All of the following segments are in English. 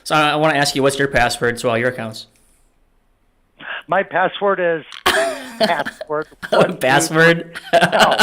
So I want to ask you, what's your password to all your accounts? My password is password. One, two, Password? no.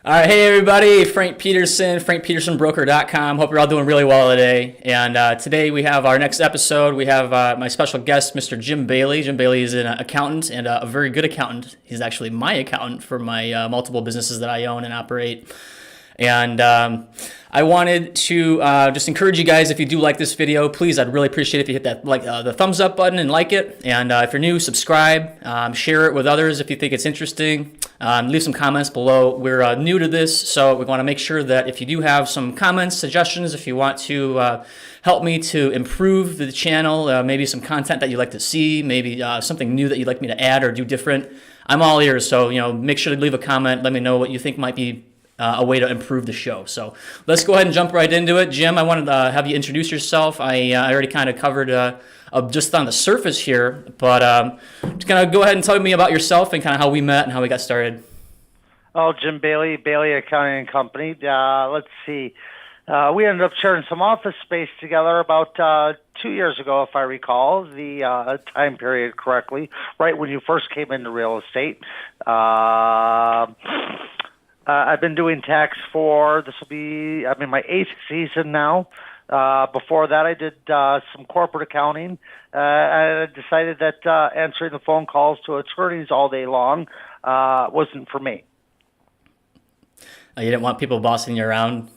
All right, hey everybody, Frank Peterson, frankpetersonbroker.com. Hope you're all doing really well today. And today we have our next episode. We have my special guest, Mr. Jim Bailey. Jim Bailey is an accountant and a very good accountant. He's actually my accountant for my multiple businesses that I own and operate. And I wanted to just encourage you guys, if you do like this video, please, I'd really appreciate it if you hit that the thumbs up button and like it. And if you're new, subscribe, share it with others if you think it's interesting. Leave some comments below. We're new to this, so we want to make sure that if you do have some comments, suggestions, if you want to help me to improve the channel, maybe some content that you'd like to see, maybe something new that you'd like me to add or do different, I'm all ears. So, make sure to leave a comment. Let me know what you think might be a way to improve the show. So let's go ahead and jump right into it. Jim, I wanted to have you introduce yourself. I already kind of covered just on the surface here, but just kind of go ahead and tell me about yourself and kind of how we met and how we got started. Oh, Jim Bailey, Bailey Accounting and Company. Let's see. We ended up sharing some office space together about 2 years ago, if I recall the time period correctly, right when you first came into real estate. I've been doing tax this will be, I'm in my 8th season now. Before that, I did some corporate accounting. I decided that answering the phone calls to attorneys all day long wasn't for me. You didn't want people bossing you around?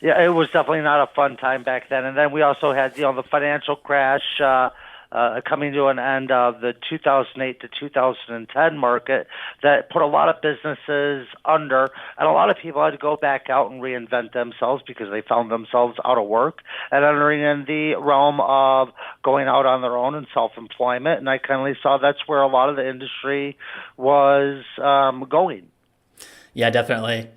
Yeah, it was definitely not a fun time back then. And then we also had, the financial crash coming to an end of the 2008 to 2010 market that put a lot of businesses under, and a lot of people had to go back out and reinvent themselves because they found themselves out of work and entering in the realm of going out on their own and self-employment. And I kind of saw that's where a lot of the industry was going. Yeah, definitely.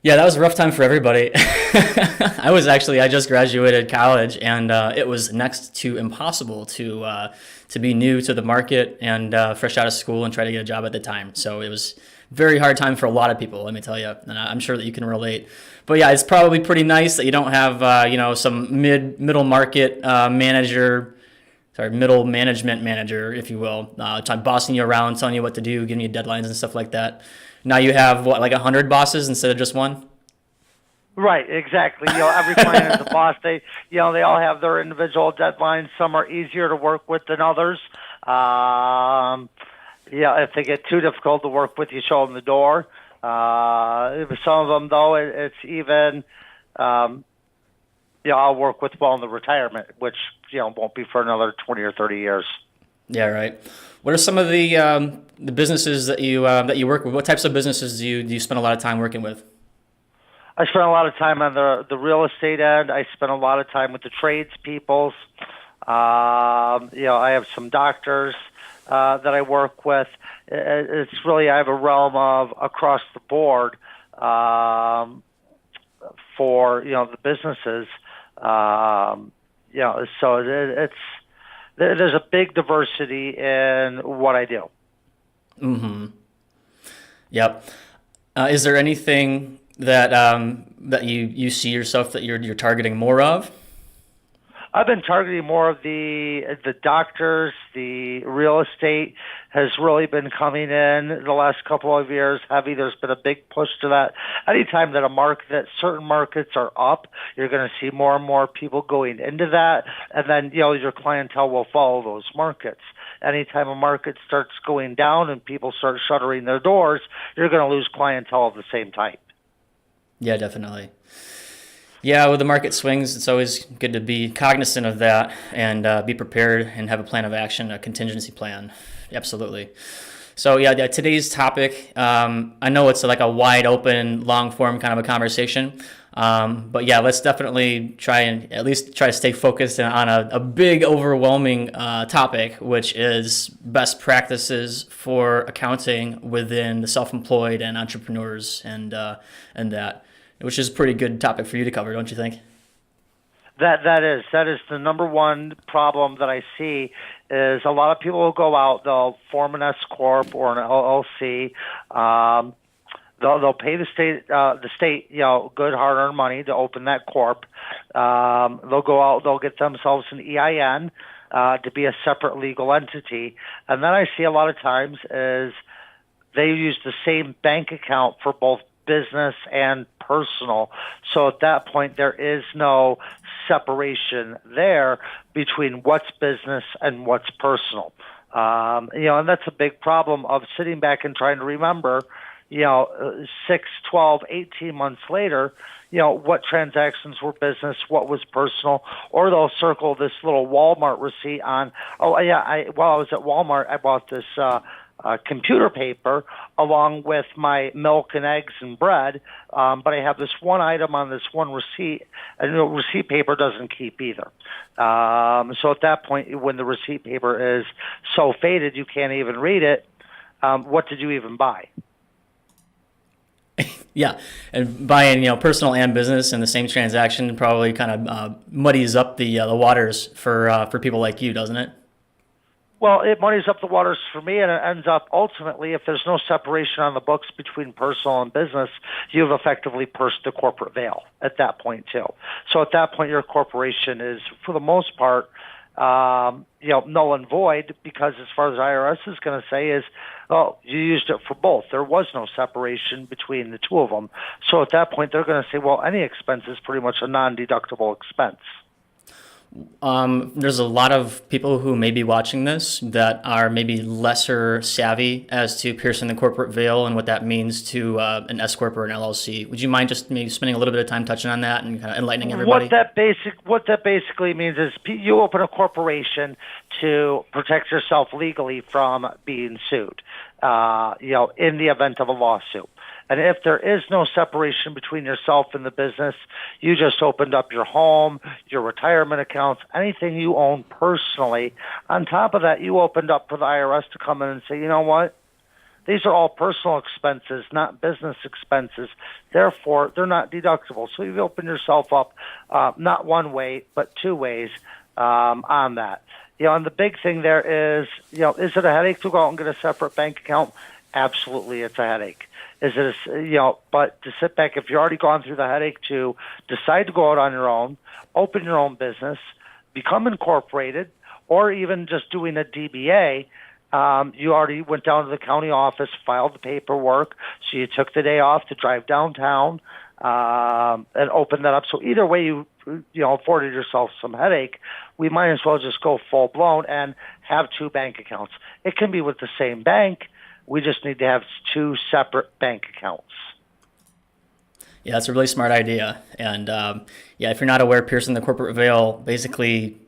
Yeah, that was a rough time for everybody. I just graduated college, and it was next to impossible to be new to the market and fresh out of school and try to get a job at the time. So it was a very hard time for a lot of people, let me tell you, and I'm sure that you can relate. But yeah, it's probably pretty nice that you don't have some middle market middle management manager, if you will, bossing you around, telling you what to do, giving you deadlines and stuff like that. Now you have, 100 bosses instead of just one? Right, exactly. Every client is a boss. They all have their individual deadlines. Some are easier to work with than others. If they get too difficult to work with, you show them the door. Some of them, though, it's even, I'll work with well in the retirement, which, won't be for another 20 or 30 years. Yeah, right. What are some of the businesses that you work with? What types of businesses do you spend a lot of time working with? I spent a lot of time on the real estate end. I spent a lot of time with the tradespeople. I have some doctors that I work with. It's really, I have a realm of across the board for the businesses. So there's a big diversity in what I do. Mm-hmm. Yep. Is there anything that you see yourself that you're targeting more of? I've been targeting more of the doctors. The real estate has really been coming in the last couple of years heavy. There's been a big push to that. Anytime that certain markets are up, you're going to see more and more people going into that, and then your clientele will follow those markets. Anytime a market starts going down and people start shuttering their doors, you're going to lose clientele of the same type. Yeah, definitely. Yeah, with the market swings, it's always good to be cognizant of that and be prepared and have a plan of action, a contingency plan. Absolutely. So yeah, today's topic, I know it's like a wide open, long form kind of a conversation, but yeah, let's definitely try to stay focused on a big, overwhelming topic, which is best practices for accounting within the self-employed and entrepreneurs and that. which is a pretty good topic for you to cover, don't you think? That is the number one problem that I see is a lot of people will go out, they'll form an S Corp or an LLC. They'll pay the state, good hard-earned money to open that corp. They'll go out, they'll get themselves an EIN to be a separate legal entity, and then I see a lot of times is they use the same bank account for both business and personal. So at that point, there is no separation there between what's business and what's personal. And that's a big problem of sitting back and trying to remember, 6, 12, 18 months later, what transactions were business, what was personal, or they'll circle this little Walmart receipt on, while I was at Walmart, I bought this computer paper along with my milk and eggs and bread, but I have this one item on this one receipt, and the receipt paper doesn't keep either. So at that point, when the receipt paper is so faded you can't even read it, what did you even buy? Yeah, and buying personal and business in the same transaction probably kind of muddies up the waters for people like you, doesn't it? Well, it muddies up the waters for me, and it ends up ultimately, if there's no separation on the books between personal and business, you've effectively pursed the corporate veil at that point too. So at that point, your corporation is, for the most part, null and void, because as far as IRS is going to say is, you used it for both. There was no separation between the two of them. So at that point, they're going to say, well, any expense is pretty much a non-deductible expense. There's a lot of people who may be watching this that are maybe lesser savvy as to piercing the corporate veil and what that means to an S Corp or an LLC. Would you mind just maybe spending a little bit of time touching on that and kind of enlightening everybody? What that basically means is you open a corporation to protect yourself legally from being sued, in the event of a lawsuit. And if there is no separation between yourself and the business, you just opened up your home, your retirement accounts, anything you own personally. On top of that, you opened up for the IRS to come in and say, you know what? These are all personal expenses, not business expenses. Therefore, they're not deductible. So you've opened yourself up not one way, but two ways on that. And the big thing there is, is it a headache to go out and get a separate bank account? Absolutely, it's a headache. But to sit back, if you're already gone through the headache to decide to go out on your own, open your own business, become incorporated, or even just doing a DBA, you already went down to the county office, filed the paperwork, so you took the day off to drive downtown and open that up. So either way, you afforded yourself some headache. We might as well just go full blown and have two bank accounts. It can be with the same bank. We just need to have two separate bank accounts. Yeah, that's a really smart idea. And if you're not aware, piercing the corporate veil, basically,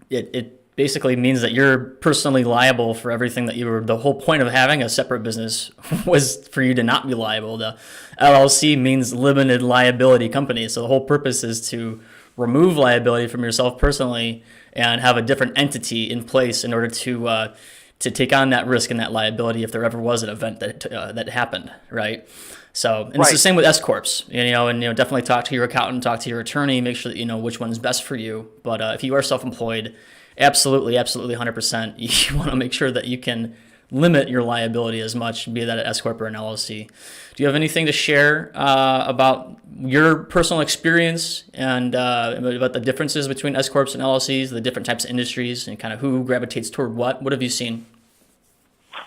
it basically means that you're personally liable for everything that the whole point of having a separate business was for you to not be liable. The LLC means limited liability company. So the whole purpose is to remove liability from yourself personally and have a different entity in place in order to take on that risk and that liability if there ever was an event that happened, right? So, and It's the same with S Corps, definitely talk to your accountant, talk to your attorney, make sure that you know which one's best for you. But if you are self-employed, absolutely, 100%, you want to make sure that you can limit your liability as much, be that an S Corp or an LLC. Do you have anything to share about your personal experience and about the differences between S Corps and LLCs, the different types of industries, and kind of who gravitates toward what? What have you seen?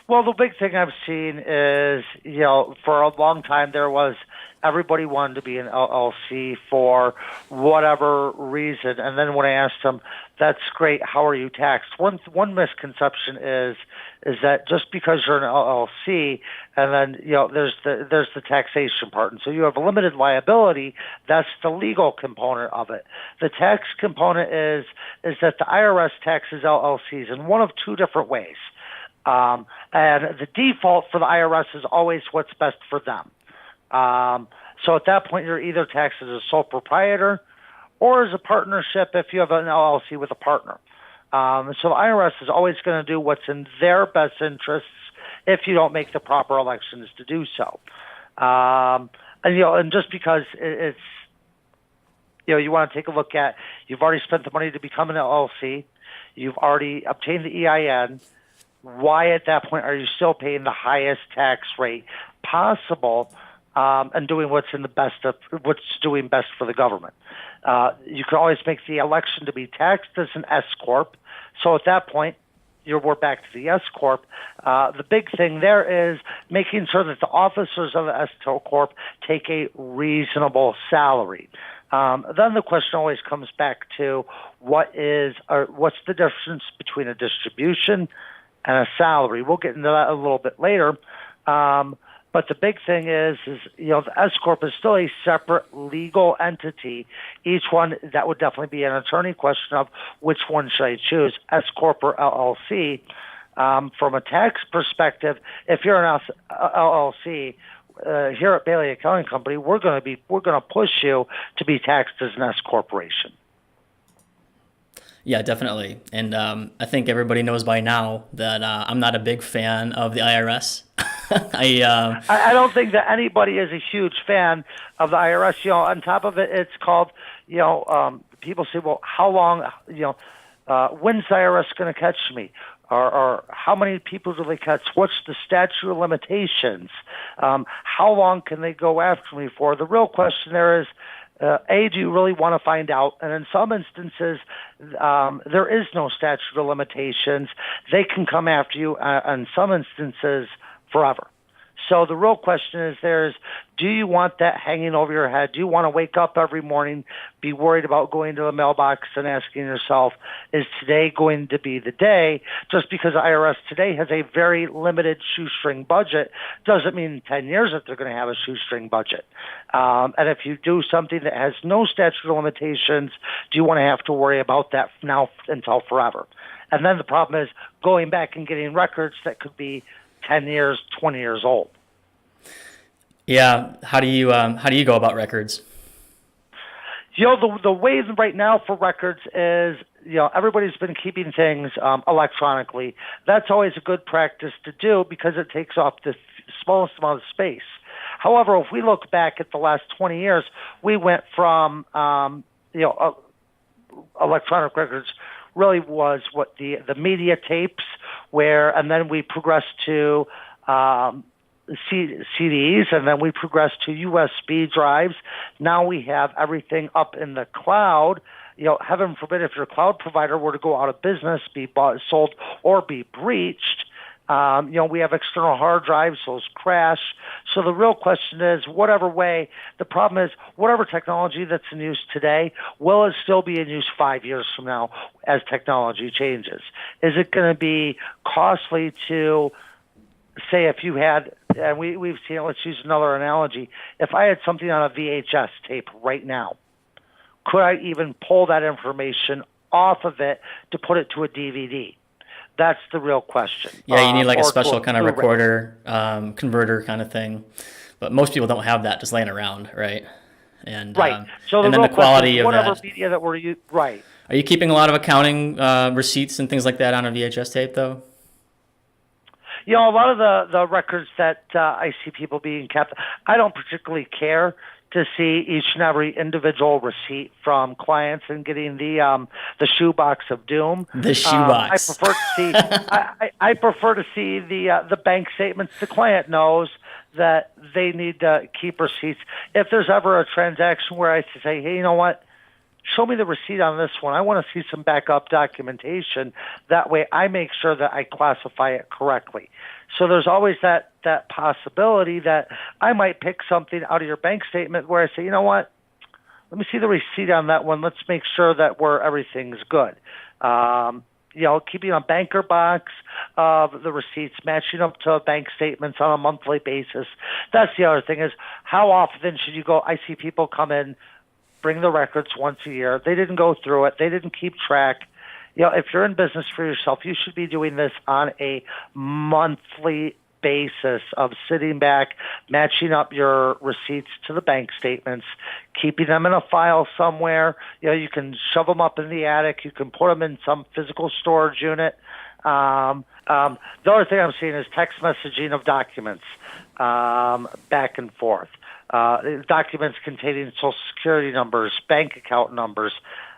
Well, the big thing I've seen is, for a long time everybody wanted to be an LLC for whatever reason. And then when I asked them, that's great, how are you taxed? One misconception is that just because you're an LLC and then, there's the taxation part. And so you have a limited liability, that's the legal component of it. The tax component is that the IRS taxes LLCs in one of two different ways. And the default for the IRS is always what's best for them. So at that point, you're either taxed as a sole proprietor or as a partnership if you have an LLC with a partner. So the IRS is always going to do what's in their best interests if you don't make the proper elections to do so. And just because it's, you want to take a look at, you've already spent the money to become an LLC, you've already obtained the EIN. Why at that point are you still paying the highest tax rate possible, and doing what's doing best for the government? You can always make the election to be taxed as an S Corp. So at that point, we're back to the S Corp. The big thing there is making sure that the officers of the S Corp take a reasonable salary. Then the question always comes back to what's the difference between a distribution and a salary. We'll get into that a little bit later. But the big thing is the S Corp is still a separate legal entity. Each one, that would definitely be an attorney question of which one should I choose, S Corp or LLC. From a tax perspective, if you're an LLC, here at Bailey Accounting Company, we're going to push you to be taxed as an S corporation. Yeah, definitely. And I think everybody knows by now that I'm not a big fan of the IRS. I don't think that anybody is a huge fan of the IRS. On top of it, it's called, people say, well, how long, when's the IRS going to catch me? Or how many people do they catch? What's the statute of limitations? How long can they go after me for? The real question there is, do you really want to find out? And in some instances, there is no statute of limitations. They can come after you, in some instances, forever. So the real question is do you want that hanging over your head? Do you want to wake up every morning, be worried about going to the mailbox and asking yourself, is today going to be the day? Just because the IRS today has a very limited shoestring budget doesn't mean in 10 years that they're going to have a shoestring budget. And if you do something that has no statute of limitations, do you want to have to worry about that now until forever? And then the problem is going back and getting records that could be 10 years, 20 years old. Yeah. How do you go about records? The way right now for records is, everybody's been keeping things electronically. That's always a good practice to do because it takes off the smallest amount of space. However, if we look back at the last 20 years, we went from, electronic records really was what the media tapes and then we progressed to CDs, and then we progressed to USB drives. Now we have everything up in the cloud. Heaven forbid if your cloud provider were to go out of business, be bought, sold, or be breached. We have external hard drives, those crash. So the real question is, whatever way, the problem is, whatever technology that's in use today, will it still be in use 5 years from now as technology changes? Is it going to be costly to, say, if you had, and we've seen it, let's use another analogy. If I had something on a VHS tape right now, could I even pull that information off of it to put it to a DVD? That's the real question. Yeah, you need like a special kind of recorder, converter kind of thing. But most people don't have that just laying around, right? And right. So and then the quality of whatever that. Media that we're using, right. Are you keeping a lot of accounting receipts and things like that on a VHS tape, though? A lot of the records that I see people being kept, I don't particularly care to see each and every individual receipt from clients and getting the shoebox of doom. The shoebox. I prefer to see the bank statements. The client knows that they need to keep receipts. If there's ever a transaction where I say, hey, you know what? Show me the receipt on this one. I want to see some backup documentation. That way I make sure that I classify it correctly. So there's always that possibility that I might pick something out of your bank statement where I say, you know what? Let me see the receipt on that one. Let's make sure that everything's good. Keeping a banker box of the receipts, matching up to bank statements on a monthly basis. That's the other thing is, how often should you go? I see people come in, bring the records once a year. They didn't go through it. They didn't keep track. If you're in business for yourself, you should be doing this on a monthly basis of sitting back, matching up your receipts to the bank statements, keeping them in a file somewhere. You can shove them up in the attic. You can put them in some physical storage unit. The other thing I'm seeing is text messaging of documents back and forth. documents containing Social Security numbers, bank account numbers.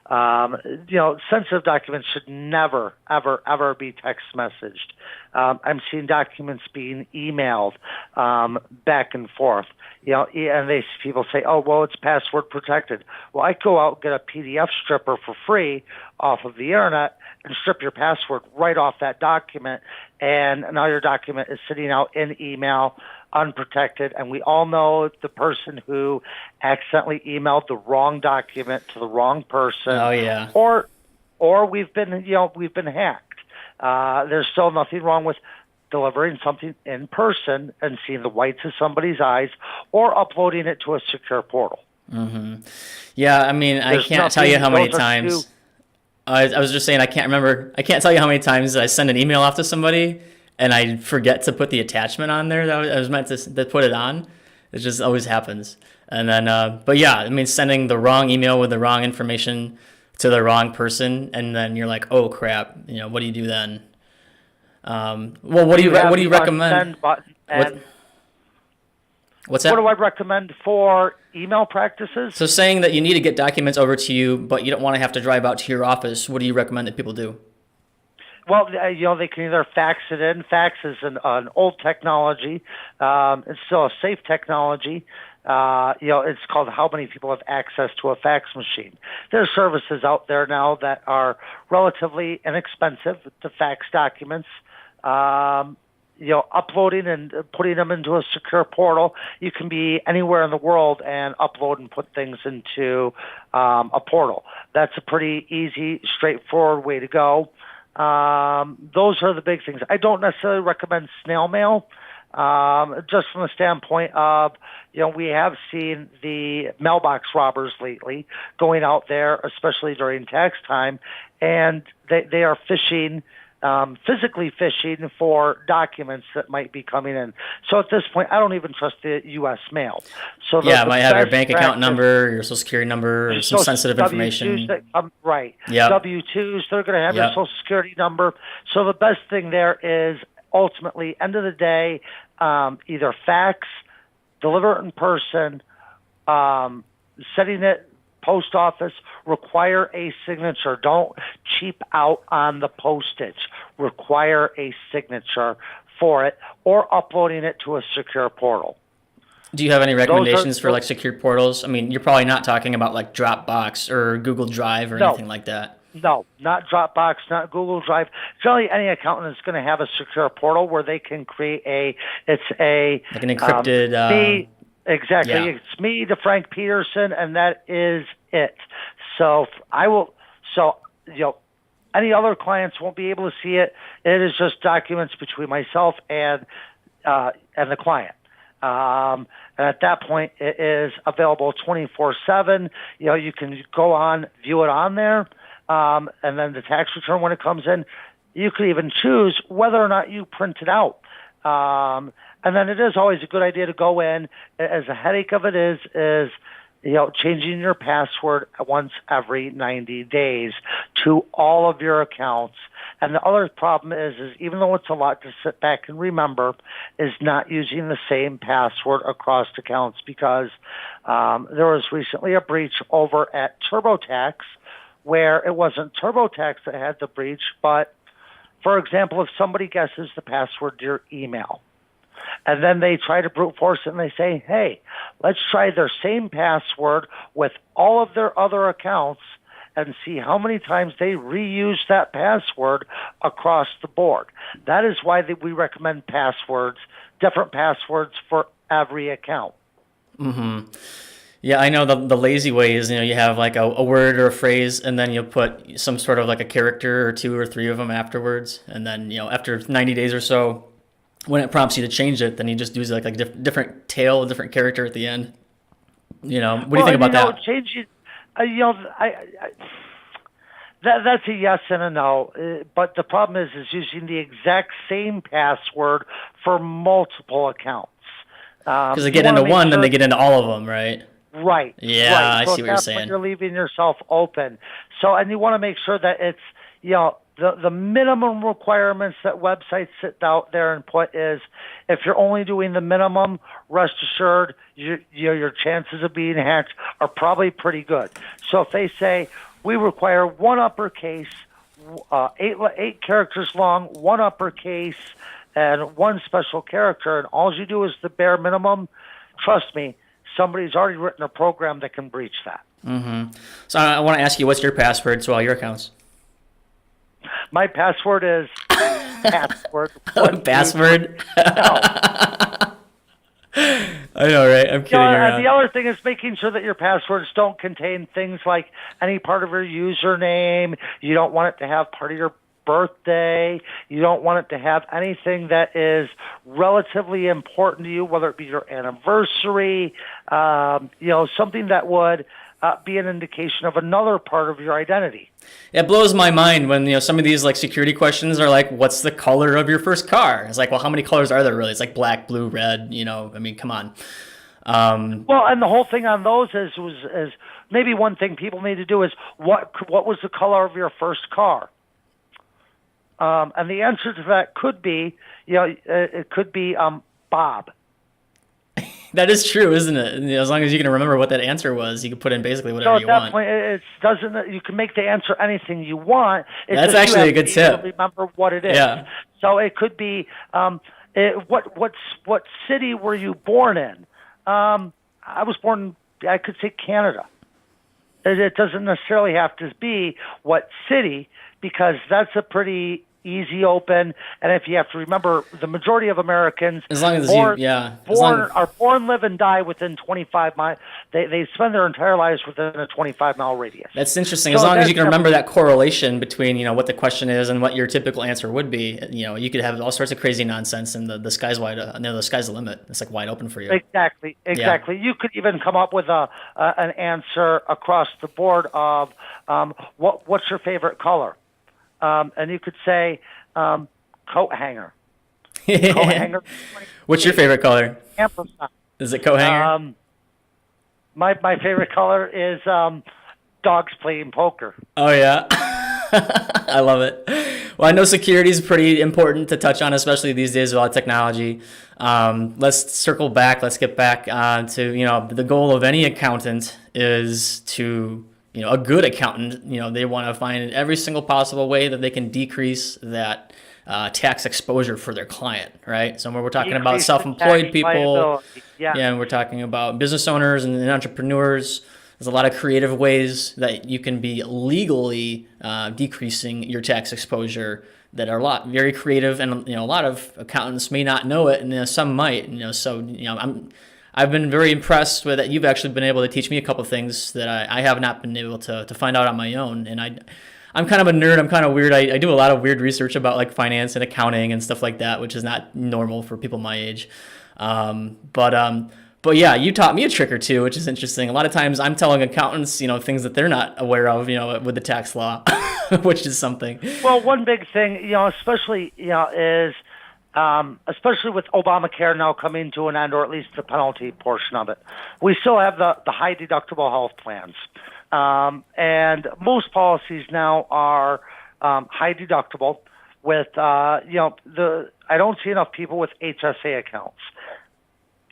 Sensitive documents should never, ever, ever be text messaged. I'm seeing documents being emailed back and forth. And people say, "Oh, well, it's password protected." Well, I go out and get a PDF stripper for free off of the internet and strip your password right off that document, and now your document is sitting out in email, unprotected, and we all know the person who accidentally emailed the wrong document to the wrong person. Oh yeah. Or we've been hacked. There's still nothing wrong with delivering something in person and seeing the whites of somebody's eyes, or uploading it to a secure portal. Mm-hmm. Yeah, I mean, I can't tell you how many times. I was just saying, I can't tell you how many times I send an email off to somebody and I forget to put the attachment on there that I was meant to put it on. It just always happens. And then, but yeah, I mean, sending the wrong email with the wrong information to the wrong person, and then you're like, oh crap, what do you do then? Well, what do you recommend? What's that? What do I recommend for email practices? So saying that you need to get documents over to you, but you don't want to have to drive out to your office, what do you recommend that people do? Well, they can either fax it in. Fax is an old technology. It's still a safe technology. It's called how many people have access to a fax machine. There are services out there now that are relatively inexpensive to fax documents. Uploading and putting them into a secure portal. You can be anywhere in the world and upload and put things into a portal. That's a pretty easy, straightforward way to go. Those are the big things. I don't necessarily recommend snail mail, just from the standpoint of, we have seen the mailbox robbers lately going out there, especially during tax time, and they are physically fishing for documents that might be coming in. So at this point, I don't even trust the U.S. mail. So it might have your bank account number, your social security number, or some sensitive information. Right. Yep. W-2s, they're going to have your social security number. So the best thing there is ultimately, end of the day, either fax, deliver it in person, setting it post office, require a signature. Don't cheap out on the postage. Require a signature for it, or uploading it to a secure portal. Do you have any recommendations for secure portals? I mean, you're probably not talking about like Dropbox or Google Drive or anything like that. No, not Dropbox, not Google Drive. Generally, any accountant is going to have a secure portal where they can create like an encrypted. Exactly. Yeah. It's me, the Frank Peterson, and that is it. So any other clients won't be able to see it. It is just documents between myself and the client. And at that point, it is available 24/7. You can go on, view it on there, and then the tax return when it comes in, you could even choose whether or not you print it out. And then it is always a good idea to go in, as a headache of it is changing your password once every 90 days to all of your accounts. And the other problem is even though it's a lot to sit back and remember, is not using the same password across accounts, because there was recently a breach over at TurboTax where it wasn't TurboTax that had the breach, but for example, if somebody guesses the password to your email, and then they try to brute force it and they say, hey, let's try their same password with all of their other accounts and see how many times they reuse that password across the board. That is why we recommend different passwords for every account. Mm-hmm. Yeah, I know the lazy way is, you have like a word or a phrase, and then you'll put some sort of like a character or two or three of them afterwards. And then, after 90 days or so, when it prompts you to change it, then you just do like a different tail, a different character at the end. What do you think about that? Changing, that's a yes and a no. But the problem is using the exact same password for multiple accounts. Because they get into one, then they get into all of them, right? Right. Yeah, right. I see what you're saying. You're leaving yourself open. So, and you want to make sure that it's, the minimum requirements that websites sit out there and put is, if you're only doing the minimum, rest assured your chances of being hacked are probably pretty good. So if they say we require one uppercase, eight characters long, one uppercase, and one special character, and all you do is the bare minimum, trust me, somebody's already written a program that can breach that. Mm-hmm. So I want to ask you, what's your password to all your accounts? My password is password. Password? No. I know, right? I'm kidding around. And the other thing is making sure that your passwords don't contain things like any part of your username. You don't want it to have part of your birthday. You don't want it to have anything that is relatively important to you, whether it be your anniversary, something that would be an indication of another part of your identity. It blows my mind when some of these like security questions are like, what's the color of your first car? It's like, well, how many colors are there really? It's like black, blue, red. I mean, come on. Well, and the whole thing on those is maybe one thing people need to do is what was the color of your first car? And the answer to that could be, it could be Bob. That is true, isn't it? As long as you can remember what that answer was, you can put in basically whatever you want. It doesn't. You can make the answer anything you want. That's actually a good tip. Remember what it is. Yeah. So it could be, what city were you born in? I was born. I could say Canada. It doesn't necessarily have to be what city, because that's a pretty easy open. And if you have to remember, the majority of Americans are born, live, and die within 25 miles. They spend their entire lives within a 25-mile radius. That's interesting. As long as you can remember that correlation between what the question is and what your typical answer would be, you could have all sorts of crazy nonsense, and the sky's wide. The sky's the limit. It's like wide open for you. Exactly. Yeah. You could even come up with an answer across the board of what's your favorite color. And you could say coat hanger. Coat hanger. What's your favorite color? Ampersand. Is it coat hanger? My favorite color is dogs playing poker. Oh, yeah? I love it. Well, I know security is pretty important to touch on, especially these days with all technology. Let's circle back. Let's get back to, the goal of any accountant is to... a good accountant, they want to find every single possible way that they can decrease that tax exposure for their client, right? So we're talking about self-employed people, and we're talking about business owners and entrepreneurs. There's a lot of creative ways that you can be legally decreasing your tax exposure that are very creative, and a lot of accountants may not know it, and some might. I've been very impressed with that. You've actually been able to teach me a couple of things that I have not been able to find out on my own. And I'm kind of a nerd. I'm kind of weird. I do a lot of weird research about like finance and accounting and stuff like that, which is not normal for people my age. But yeah, you taught me a trick or two, which is interesting. A lot of times I'm telling accountants, things that they're not aware of, with the tax law, which is something. Well, one big thing, especially, is... especially with Obamacare now coming to an end, or at least the penalty portion of it. We still have the high deductible health plans. And most policies now are high deductible with, I don't see enough people with HSA accounts.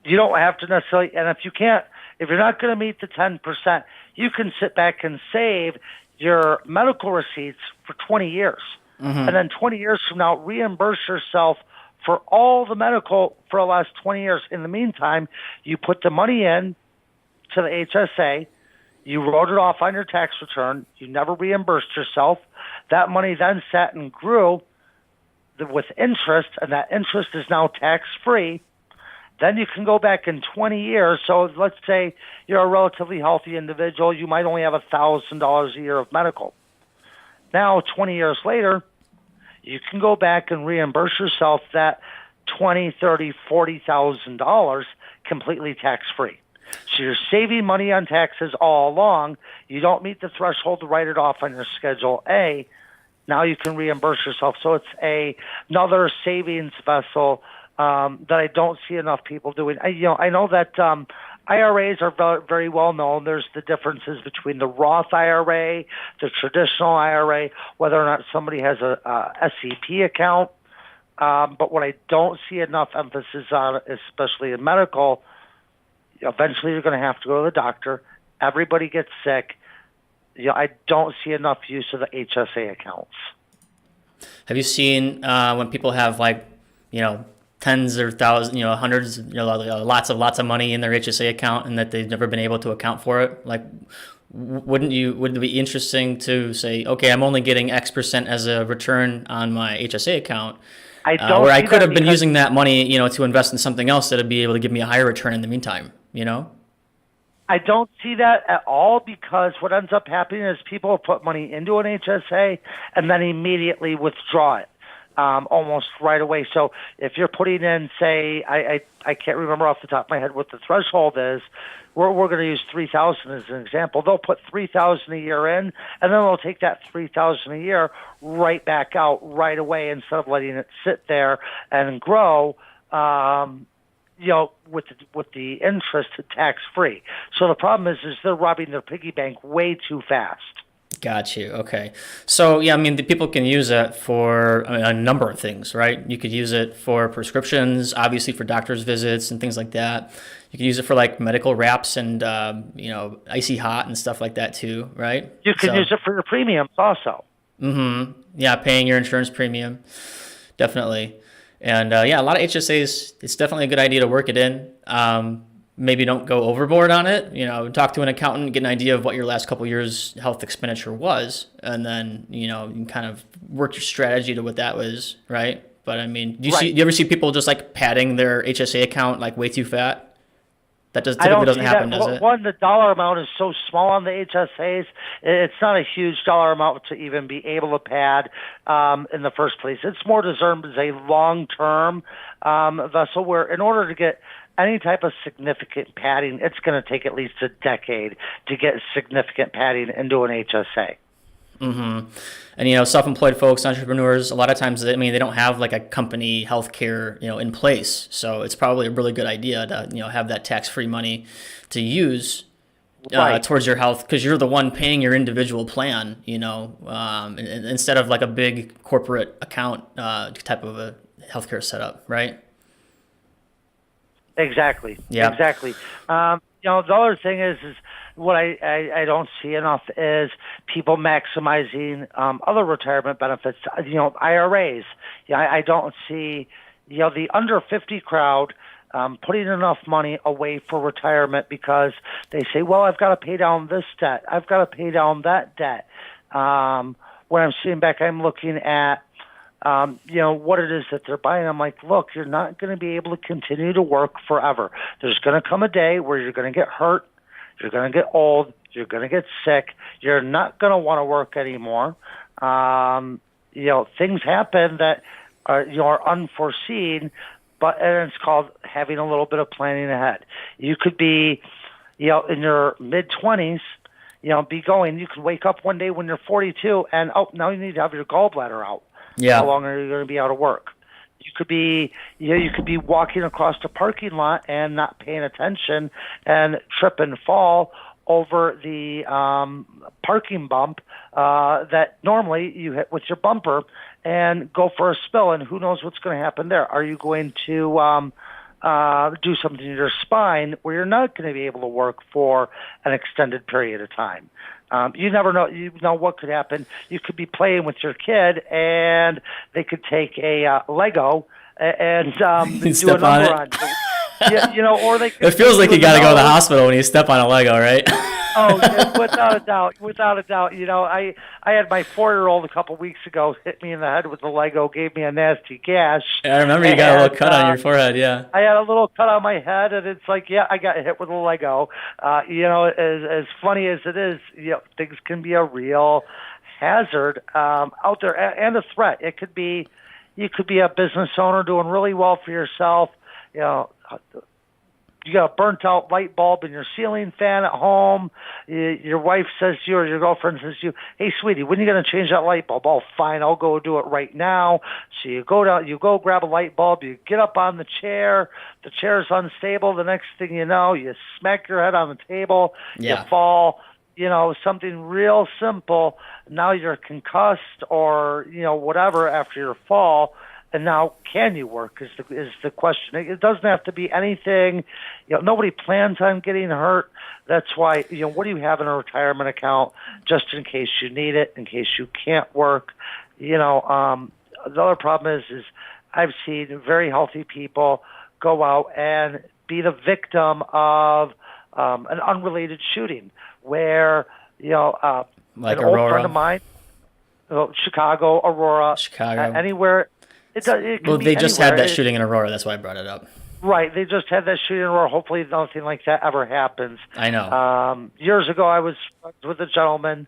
You don't have to necessarily, and if you're not going to meet the 10%, you can sit back and save your medical receipts for 20 years. Mm-hmm. And then 20 years from now, reimburse yourself for all the medical for the last 20 years. In the meantime, you put the money in to the HSA, you wrote it off on your tax return, you never reimbursed yourself. That money then sat and grew with interest, and that interest is now tax-free. Then you can go back in 20 years. So let's say you're a relatively healthy individual. You might only have $1,000 a year of medical. Now, 20 years later, you can go back and reimburse yourself that $20,000, $30,000, $40,000 completely tax-free. So you're saving money on taxes all along. You don't meet the threshold to write it off on your Schedule A. Now you can reimburse yourself. So it's another savings vessel that I don't see enough people doing. I know that IRAs are very well known. There's the differences between the Roth IRA, the traditional IRA, whether or not somebody has a SEP account. But what I don't see enough emphasis on, especially in medical, eventually you're going to have to go to the doctor. Everybody gets sick. I don't see enough use of the HSA accounts. Have you seen when people have tens or thousands, hundreds, lots of money in their HSA account and that they've never been able to account for it? Like, wouldn't it be interesting to say, okay, I'm only getting X% as a return on my HSA account, where I could have been using that money, to invest in something else that'd be able to give me a higher return in the meantime, I don't see that at all, because what ends up happening is people put money into an HSA and then immediately withdraw it almost right away. So if you're putting in, say, I can't remember off the top of my head what the threshold is. We're going to use $3,000 as an example. They'll put $3,000 a year in, and then they'll take that $3,000 a year right back out right away instead of letting it sit there and grow. With the interest tax free. So the problem is they're robbing their piggy bank way too fast. Got you. Okay. So the people can use it for a number of things, right? You could use it for prescriptions, obviously for doctor's visits and things like that. You could use it for like medical wraps and icy hot and stuff like that too, right? You can use it for your premiums also. Mm-hmm. Yeah, paying your insurance premium, definitely. And a lot of HSAs, it's definitely a good idea to work it in. Maybe don't go overboard on it. Talk to an accountant, get an idea of what your last couple of years' health expenditure was, and then you can kind of work your strategy to what that was, right? But do you ever see people just like padding their HSA account like way too fat? That typically doesn't happen, does it? One, the dollar amount is so small on the HSAs. It's not a huge dollar amount to even be able to pad in the first place. It's more deserved as a long-term vessel where in order to get any type of significant padding, it's going to take at least a decade to get significant padding into an HSA. Mm-hmm. And self-employed folks, entrepreneurs, a lot of times they don't have like a company healthcare in place, so it's probably a really good idea to have that tax-free money to use towards your health, because you're the one paying your individual plan, instead of like a big corporate account type of a healthcare setup, right? Exactly. Yeah. Exactly. The other thing is what I don't see enough is people maximizing other retirement benefits, IRAs. I don't see, the under 50 crowd putting enough money away for retirement because they say, well, I've got to pay down this debt. I've got to pay down that debt. When I'm sitting back, I'm looking at what it is that they're buying. I'm like, look, you're not going to be able to continue to work forever. There's going to come a day where you're going to get hurt. You're going to get old. You're going to get sick. You're not going to want to work anymore. Things happen that are unforeseen, and it's called having a little bit of planning ahead. You could be, in your mid-20s, you could wake up one day when you're 42 and, now you need to have your gallbladder out. Yeah. How long are you going to be out of work? You could be walking across the parking lot and not paying attention and trip and fall over the parking bump that normally you hit with your bumper and go for a spill, and who knows what's going to happen there. Are you going to do something to your spine where you're not going to be able to work for an extended period of time? You never know. You know what could happen. You could be playing with your kid, and they could take a Lego and do a number on it. Or they. It feels like you got to go to the hospital when you step on a Lego, right? Oh, without a doubt. I had my 4-year-old a couple weeks ago hit me in the head with the Lego, gave me a nasty gash. I remember you got a little cut on your forehead, yeah. I had a little cut on my head, and it's like, I got hit with a Lego. As funny as it is, things can be a real hazard out there and a threat. It could be, you could be a business owner doing really well for yourself, you got a burnt out light bulb in your ceiling fan at home. Your wife says to you, or your girlfriend says to you, "Hey, sweetie, when are you going to change that light bulb?" "Oh, fine, I'll go do it right now." So you go down, you go grab a light bulb, you get up on the chair's unstable. The next thing you know, you smack your head on the table, you fall. Something real simple. Now you're concussed or, whatever after your fall. And now, can you work is the question. It doesn't have to be anything. Nobody plans on getting hurt. That's why, what do you have in a retirement account just in case you need it, in case you can't work? The other problem is I've seen very healthy people go out and be the victim of an unrelated shooting where, like an Aurora. old friend of mine, Chicago, Aurora, anywhere. It can they be just anywhere. had that shooting in Aurora. That's why I brought it up. Right. They just had that shooting in Aurora. Hopefully nothing like that ever happens. I know. Years ago, I was with a gentleman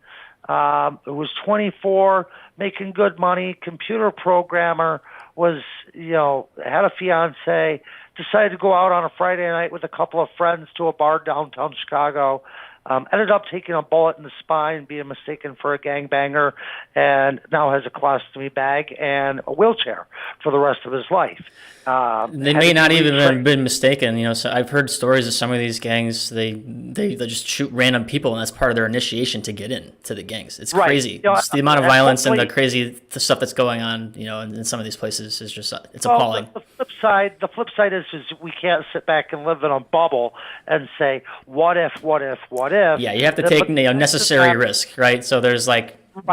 who was 24, making good money, computer programmer, was, had a fiance, decided to go out on a Friday night with a couple of friends to a bar downtown Chicago. Ended up taking a bullet in the spine, being mistaken for a gangbanger, and now has a colostomy bag and a wheelchair for the rest of his life. They may not even have been mistaken. So I've heard stories of some of these gangs. They just shoot random people, and that's part of their initiation to get into the gangs. It's crazy. Just the amount of violence and the stuff that's going on, in some of these places is just it's appalling. The flip side is we can't sit back and live in a bubble and say what if. Yeah, you have to take necessary risk, right? So there's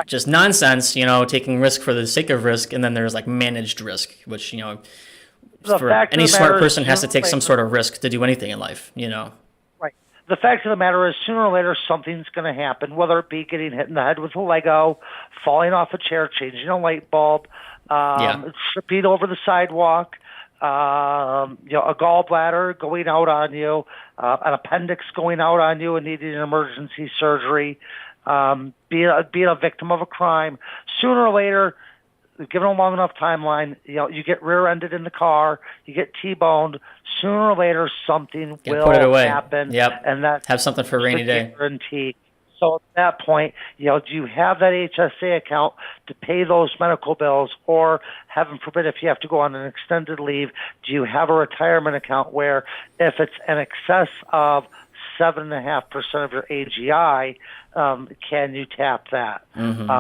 just nonsense, taking risk for the sake of risk, and then there's managed risk, which for any smart person has to take some sort of risk to do anything in life, Right. The fact of the matter is, sooner or later, something's going to happen, whether it be getting hit in the head with a Lego, falling off a chair, changing a light bulb, tripping over the sidewalk, a gallbladder going out on you, an appendix going out on you and needing an emergency surgery, being a victim of a crime. Sooner or later, given a long enough timeline, you get rear-ended in the car, you get T-boned. Sooner or later, something will happen. Yep. And that's have something for a rainy day. Guarantee. So at that point, do you have that HSA account to pay those medical bills, or heaven forbid, if you have to go on an extended leave, do you have a retirement account where if it's in excess of 7.5% of your AGI, can you tap that? Mm-hmm.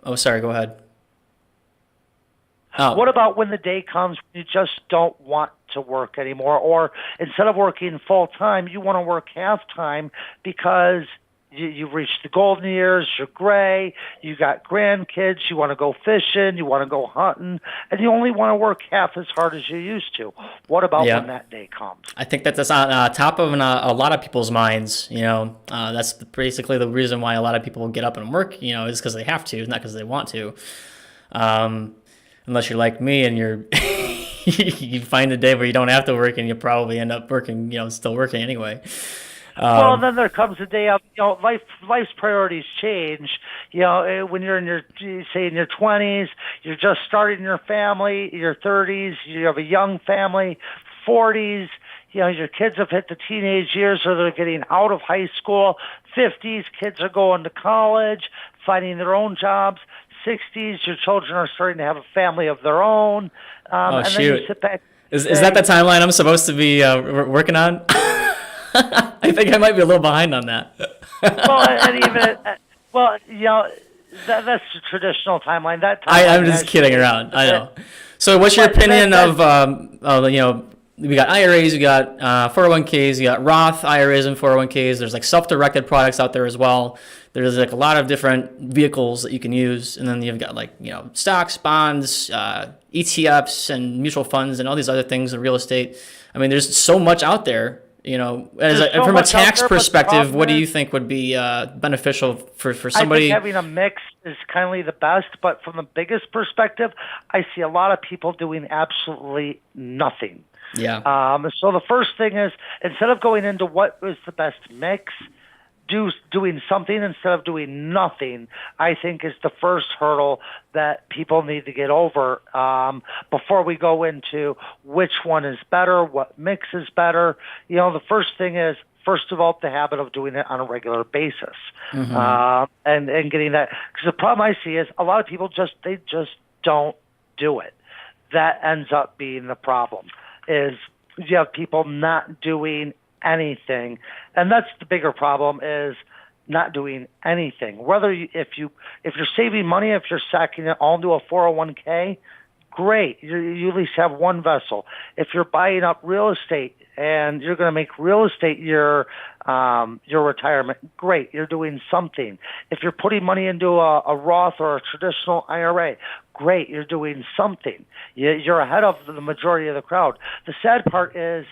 Oh, sorry, go ahead. Oh. What about when the day comes when you just don't want to work anymore, or instead of working full time, you want to work half time because you've reached the golden years, you're gray, you got grandkids, you want to go fishing, you want to go hunting, and you only want to work half as hard as you used to? What about when that day comes? I think that's on top of a lot of people's minds. That's basically the reason why a lot of people get up and work. Is because they have to, not because they want to. Unless you're like me and you're you find a day where you don't have to work, and you probably end up working, still working anyway. Well, then there comes a day of, life's priorities change. When you're in your 20s, you're just starting your family, your 30s, you have a young family, 40s, your kids have hit the teenage years, or they're getting out of high school, 50s, kids are going to college, finding their own jobs. 60s, your children are starting to have a family of their own. And then you sit back. Is that the timeline I'm supposed to be working on? I think I might be a little behind on that. That's the traditional timeline. I'm just kidding around. I know. So, what's your opinion of we got IRAs, we got 401ks, you got Roth IRAs and 401ks. There's self-directed products out there as well. There's a lot of different vehicles that you can use, and then you've got stocks, bonds, ETFs, and mutual funds, and all these other things in real estate. I mean, there's so much out there. From a tax perspective, what do you think would be beneficial for somebody? I think having a mix is kindly the best, but from the biggest perspective, I see a lot of people doing absolutely nothing. Yeah. So the first thing is, instead of going into what is the best mix, doing something instead of doing nothing, I think is the first hurdle that people need to get over before we go into which one is better, what mix is better. The first thing is, first of all, the habit of doing it on a regular basis, and getting that. Because the problem I see is a lot of people just don't do it. That ends up being the problem. Is you have people not doing anything, and that's the bigger problem, is not doing anything. If you're saving money, if you're sacking it all into a 401k, great. You at least have one vessel. If you're buying up real estate and you're going to make real estate your retirement, great. You're doing something. If you're putting money into a Roth or a traditional IRA, great. You're doing something. You're ahead of the majority of the crowd. The sad part is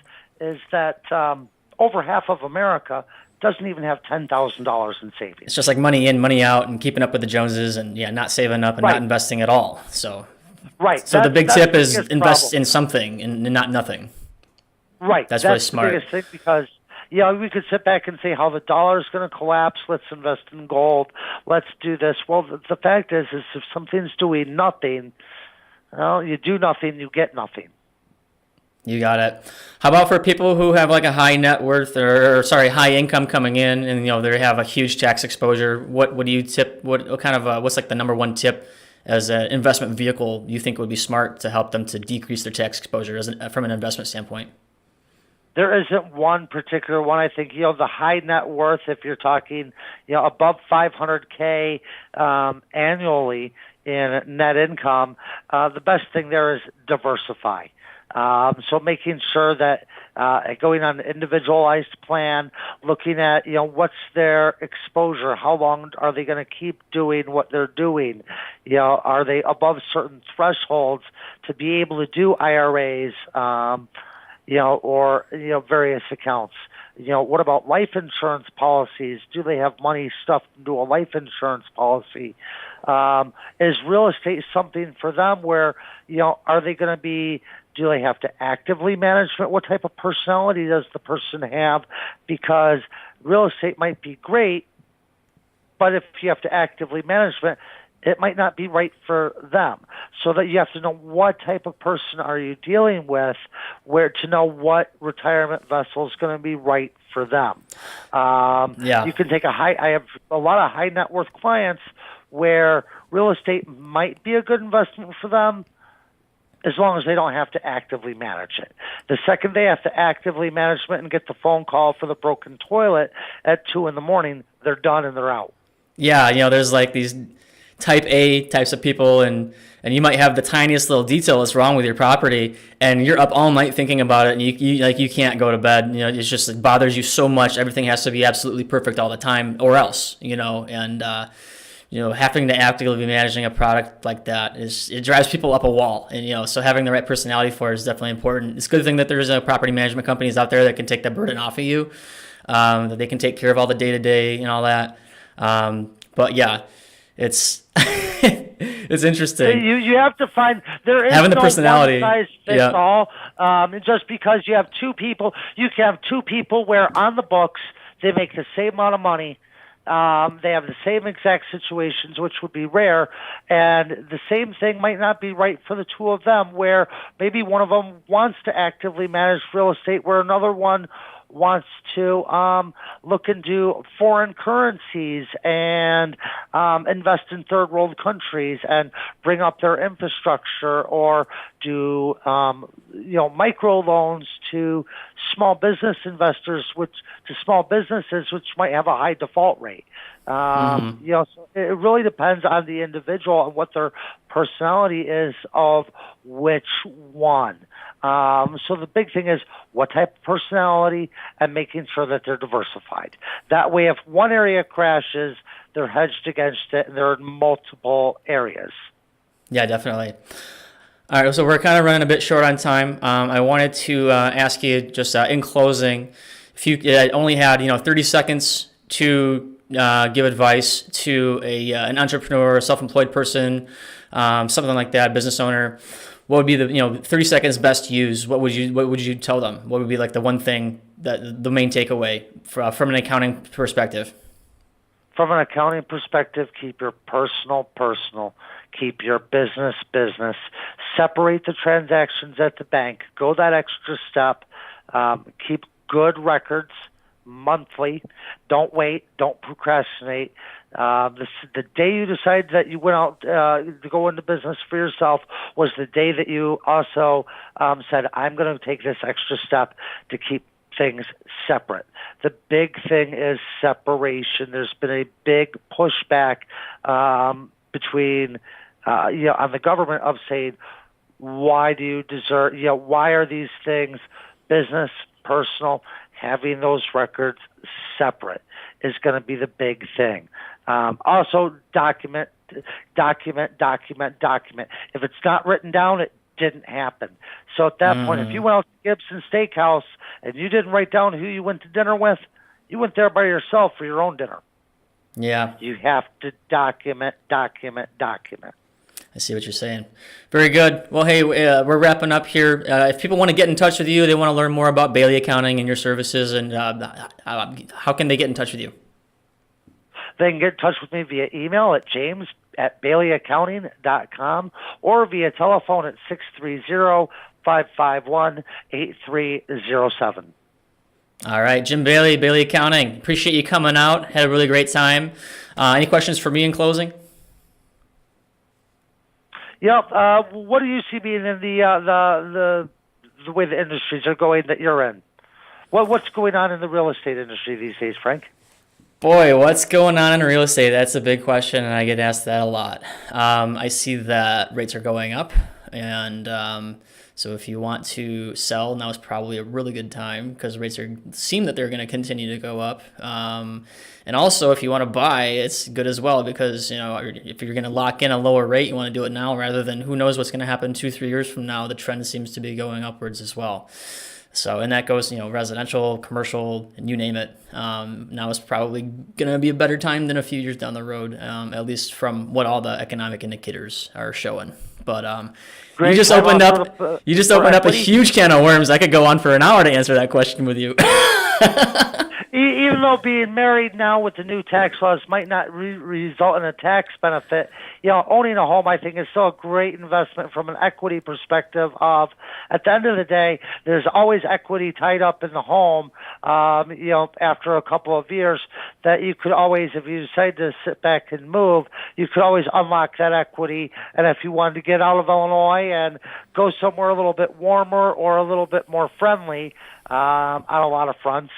that over half of America doesn't even have $10,000 in savings. It's just like money in, money out, and keeping up with the Joneses, and not saving up and not investing at all. So So the big tip is invest in something and not nothing. Right. That's really smart. The biggest thing, because we could sit back and say how the dollar is going to collapse. Let's invest in gold. Let's do this. Well, the fact is if something's doing nothing, you do nothing, you get nothing. You got it. How about for people who have like a high net worth high income coming in, and they have a huge tax exposure? What do you tip? What kind of what's like the number one tip as an investment vehicle you think would be smart to help them to decrease their tax exposure from an investment standpoint? There isn't one particular one. I think the high net worth, if you're talking above 500K annually in net income, the best thing there is diversify. So making sure that going on an individualized plan, looking at what's their exposure, how long are they going to keep doing what they're doing, are they above certain thresholds to be able to do IRAs, or various accounts. What about life insurance policies? Do they have money stuffed into a life insurance policy? Is real estate something for them where, are they going to be, do they have to actively manage it? What type of personality does the person have? Because real estate might be great, but if you have to actively manage it, it might not be right for them. So that you have to know what type of person are you dealing with, where to know what retirement vessel is going to be right for them. You can take I have a lot of high net worth clients where real estate might be a good investment for them as long as they don't have to actively manage it. The second they have to actively manage it and get the phone call for the broken toilet at 2 a.m, they're done and they're out. Yeah, there's like these type A types of people, and you might have the tiniest little detail that's wrong with your property, and you're up all night thinking about it, and you can't go to bed. It's just, it bothers you so much. Everything has to be absolutely perfect all the time, or else, and having to actively be managing a product like that it drives people up a wall, and so having the right personality for it is definitely important. It's a good thing that there's property management companies out there that can take that burden off of you, that they can take care of all the day-to-day and all that. But yeah, it's it's interesting. You have to find, there is having the personality. One size fits all. Just because you have two people, you can have two people where on the books they make the same amount of money. They have the same exact situations, which would be rare, and the same thing might not be right for the two of them, where maybe one of them wants to actively manage real estate, where another one wants to look into foreign currencies and invest in third world countries and bring up their infrastructure, or do micro loans to small business investors, which might have a high default rate. So it really depends on the individual and what their personality is of which one. So the big thing is what type of personality, and making sure that they're diversified. That way, if one area crashes, they're hedged against it, and they're in multiple areas. Yeah, definitely. All right, so we're kind of running a bit short on time. I wanted to ask you just in closing, if you only had 30 seconds to give advice to an entrepreneur, a self-employed person, something like that, business owner. What would be the 30 seconds best used? What would you tell them? What would be like the one thing, that the main takeaway from an accounting perspective? from an accounting perspective, keep your personal, keep your business. Separate the transactions at the bank. Go that extra step. Keep good records monthly. Don't wait. Don't procrastinate. The day you decided that you went out to go into business for yourself was the day that you also said, I'm going to take this extra step to keep things separate. The big thing is separation. There's been a big pushback between, on the government of saying, why do you deserve, why are these things business, personal? Having those records separate is going to be the big thing. Also, document. If it's not written down, it didn't happen. So at that point, if you went out to Gibson Steakhouse and you didn't write down who you went to dinner with, you went there by yourself for your own dinner. Yeah. You have to document. I see what you're saying. Very good. Well, hey, we're wrapping up here. If people want to get in touch with you, they want to learn more about Bailey Accounting and your services, and how can they get in touch with you? They can get in touch with me via email at james@baileyaccounting.com or via telephone at 630-551-8307. All right, Jim Bailey, Bailey Accounting. Appreciate you coming out. Had a really great time. Any questions for me in closing? Yep. What do you see being in the way the industries are going that you're in? What's going on in the real estate industry these days, Frank? Boy, what's going on in real estate? That's a big question, and I get asked that a lot. I see that rates are going up, and so if you want to sell, now is probably a really good time because rates seem that they're going to continue to go up. And also, if you want to buy, it's good as well because if you're going to lock in a lower rate, you want to do it now rather than who knows what's going to happen 2-3 years from now. The trend seems to be going upwards as well. So, and that goes, residential, commercial, and you name it. Now is probably going to be a better time than a few years down the road, at least from what all the economic indicators are showing. But you just opened up a huge can of worms. I could go on for an hour to answer that question with you. Even though being married now with the new tax laws might not result in a tax benefit, owning a home, I think, is still a great investment from an equity perspective of, at the end of the day, there's always equity tied up in the home, after a couple of years that you could always, if you decide to sit back and move, you could always unlock that equity. And if you wanted to get out of Illinois and go somewhere a little bit warmer or a little bit more friendly on a lot of fronts,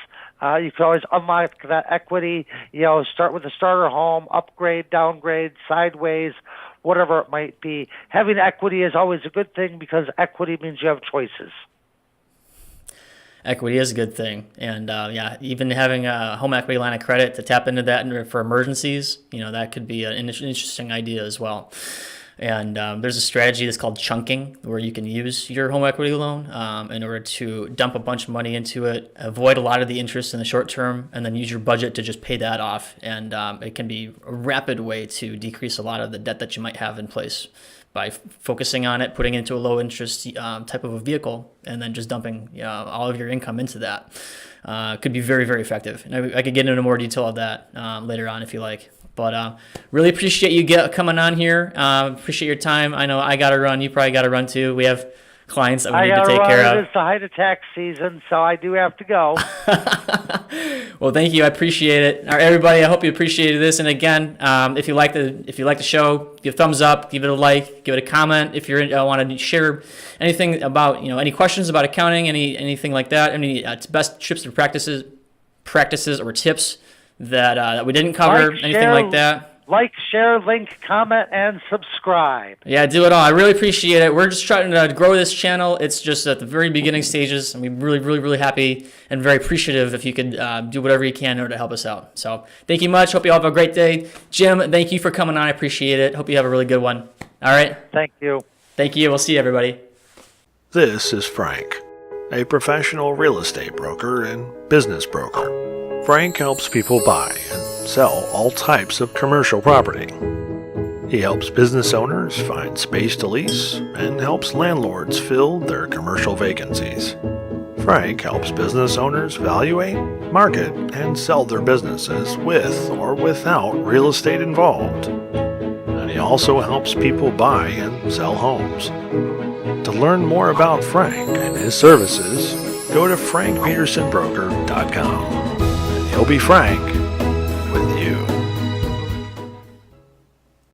you can always unlock that equity, start with a starter home, upgrade, downgrade, sideways, whatever it might be. Having equity is always a good thing because equity means you have choices. Equity is a good thing. And even having a home equity line of credit to tap into that for emergencies, that could be an interesting idea as well. And there's a strategy that's called chunking, where you can use your home equity loan in order to dump a bunch of money into it, avoid a lot of the interest in the short term, and then use your budget to just pay that off. And it can be a rapid way to decrease a lot of the debt that you might have in place by focusing on it, putting it into a low interest type of a vehicle, and then just dumping all of your income into that. Could be very, very effective. And I could get into more detail of that later on if you like. But really appreciate you coming on here. Appreciate your time. I know I got to run. You probably got to run too. We have clients that we need to take care of. It's the height of tax season, so I do have to go. Well, thank you. I appreciate it. All right, everybody, I hope you appreciated this. And again, if you like the show, give a thumbs up, give it a like, give it a comment. If you want to share anything about any questions about accounting, anything like that, any best tips or practices or tips that we didn't cover, anything like that. Like, share, link, comment, and subscribe. Yeah, do it all. I really appreciate it. We're just trying to grow this channel. It's just at the very beginning stages, and we're really, really, really happy and very appreciative if you could do whatever you can in order to help us out. So thank you much. Hope you all have a great day. Jim, thank you for coming on. I appreciate it. Hope you have a really good one. All right? Thank you. Thank you. We'll see you, everybody. This is Frank, a professional real estate broker and business broker. Frank helps people buy and sell all types of commercial property. He helps business owners find space to lease and helps landlords fill their commercial vacancies. Frank helps business owners evaluate, market, and sell their businesses with or without real estate involved. And he also helps people buy and sell homes. To learn more about Frank and his services, go to frankpetersonbroker.com. And he'll be Frank